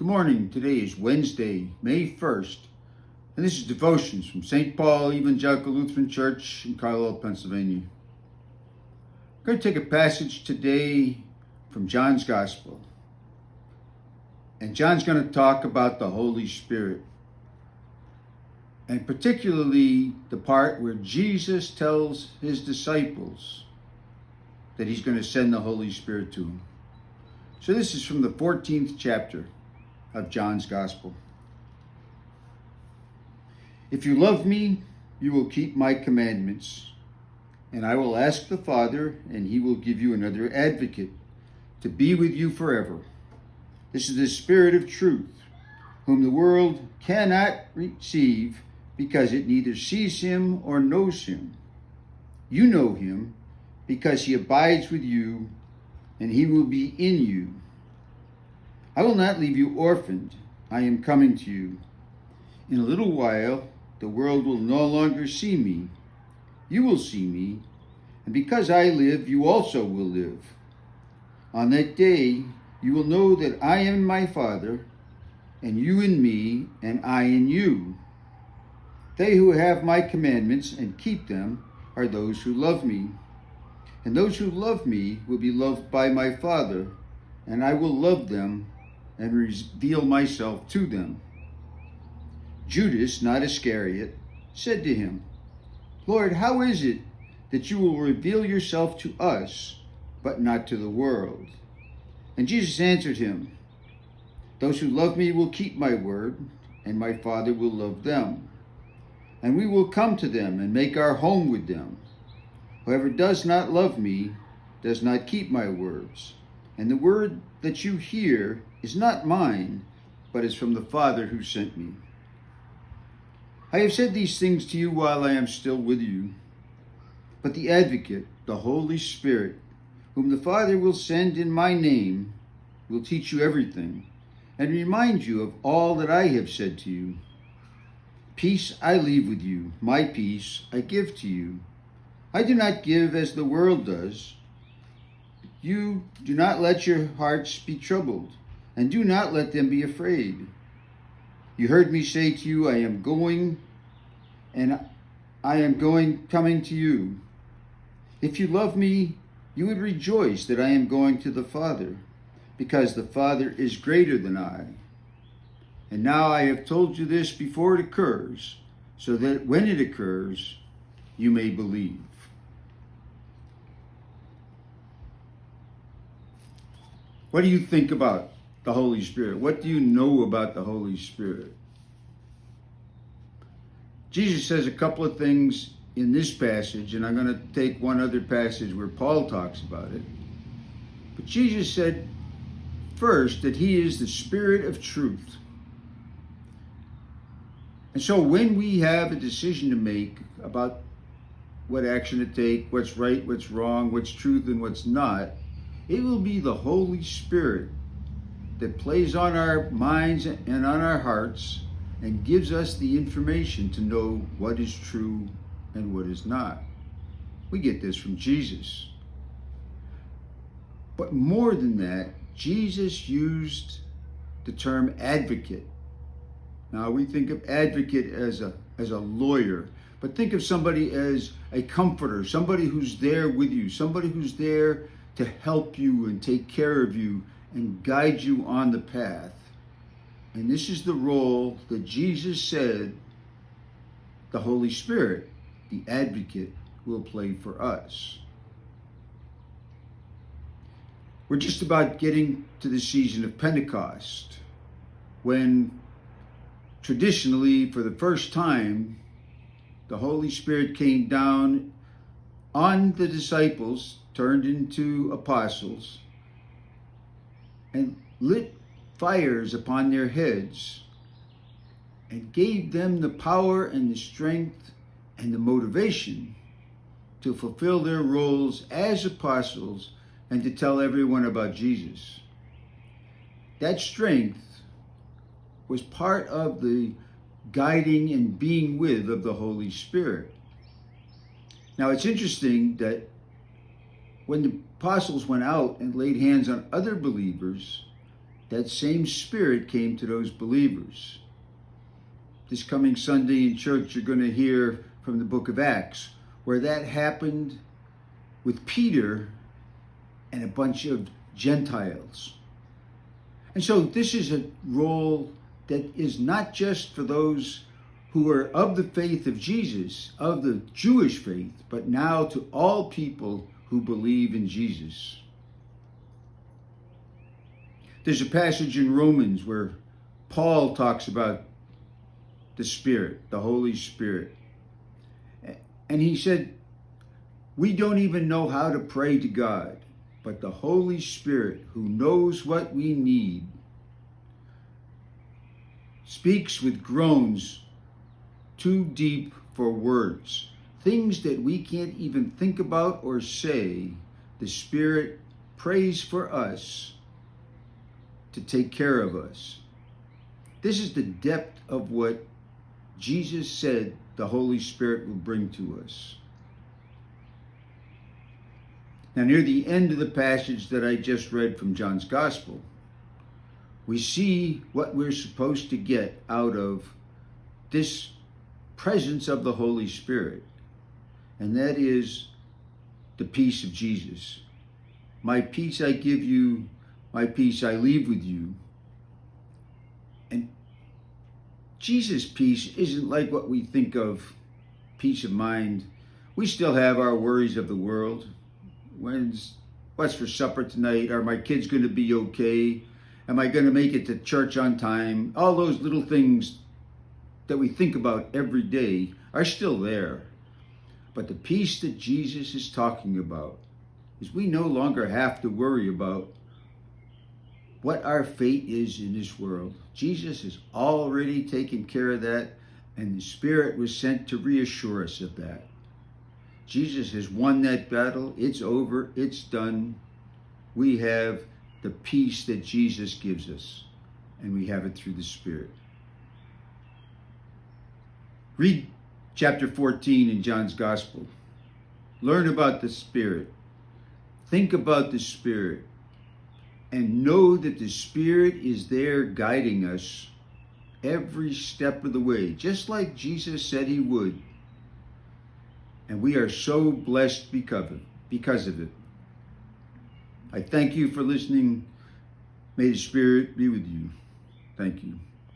Good morning. Today is Wednesday, May 1st, and this is Devotions from St. Paul Evangelical Lutheran Church in Carlisle, Pennsylvania. I'm going to take a passage today from John's Gospel, and John's going to talk about the Holy Spirit, and particularly the part where Jesus tells his disciples that he's going to send the Holy Spirit to them. So this is from the 14th chapter of John's Gospel. If you love me, you will keep my commandments, and I will ask the Father, and he will give you another advocate to be with you forever. This is the Spirit of truth, whom the world cannot receive because it neither sees him or knows him. You know him because he abides with you, and he will be in you. I will not leave you orphaned. I am coming to you. In a little while, the world will no longer see me. You will see me, and because I live, you also will live. On that day, you will know that I am in my Father, and you in me, and I in you. They who have my commandments and keep them are those who love me. And those who love me will be loved by my Father, and I will love them and reveal myself to them. Judas, not Iscariot, said to him, Lord, how is it that you will reveal yourself to us, but not to the world? And Jesus answered him, Those who love me will keep my word, and my Father will love them. And we will come to them and make our home with them. Whoever does not love me does not keep my words. And the word that you hear is not mine, but is from the Father who sent me. I have said these things to you while I am still with you. But the Advocate, the Holy Spirit, whom the Father will send in my name, will teach you everything, and remind you of all that I have said to you. Peace I leave with you, my peace I give to you. I do not give as the world does. You do not let your hearts be troubled, and do not let them be afraid. You heard me say to you, I am going, coming to you. If you love me, you would rejoice that I am going to the Father, because the Father is greater than I. And now I have told you this before it occurs, so that when it occurs, you may believe. What do you think about the Holy Spirit? What do you know about the Holy Spirit? Jesus says a couple of things in this passage, and I'm going to take one other passage where Paul talks about it. But Jesus said first that he is the Spirit of truth. And so when we have a decision to make about what action to take, what's right, what's wrong, what's truth and what's not, it will be the Holy Spirit that plays on our minds and on our hearts and gives us the information to know what is true and what is not. We get this from Jesus. But more than that, Jesus used the term advocate. Now we think of advocate as a lawyer, but think of somebody as a comforter, somebody who's there with you, somebody who's there to help you and take care of you and guide you on the path. And this is the role that Jesus said the Holy Spirit, the Advocate, will play for us. We're just about getting to the season of Pentecost, when traditionally, for the first time, the Holy Spirit came down on the disciples, turned into apostles, and lit fires upon their heads and gave them the power and the strength and the motivation to fulfill their roles as apostles and to tell everyone about Jesus. That strength was part of the guiding and being with of the Holy Spirit. Now it's interesting that when the apostles went out and laid hands on other believers, that same Spirit came to those believers. This coming Sunday in church, you're going to hear from the book of Acts, where that happened with Peter and a bunch of Gentiles. And so this is a role that is not just for those who are of the faith of Jesus, of the Jewish faith, but now to all people who believe in Jesus. There's a passage in Romans where Paul talks about the Spirit, the Holy Spirit. And he said, we don't even know how to pray to God, but the Holy Spirit, who knows what we need, speaks with groans too deep for words. Things that we can't even think about or say, the Spirit prays for us to take care of us. This is the depth of what Jesus said the Holy Spirit will bring to us. Now, near the end of the passage that I just read from John's Gospel, we see what we're supposed to get out of this presence of the Holy Spirit, and that is the peace of Jesus. My peace I give you, my peace I leave with you. And Jesus' peace isn't like what we think of peace of mind. We still have our worries of the world. What's for supper tonight? Are my kids going to be okay? Am I going to make it to church on time? All those little things that we think about every day are still there. But the peace that Jesus is talking about is we no longer have to worry about what our fate is in this world. Jesus has already taken care of that, and the Spirit was sent to reassure us of that. Jesus has won that battle. It's over. It's done. We have the peace that Jesus gives us, and we have it through the Spirit. Read chapter 14 in John's Gospel. Learn about the Spirit. Think about the Spirit. And know that the Spirit is there guiding us every step of the way, just like Jesus said he would. And we are so blessed because of it. I thank you for listening. May the Spirit be with you. Thank you.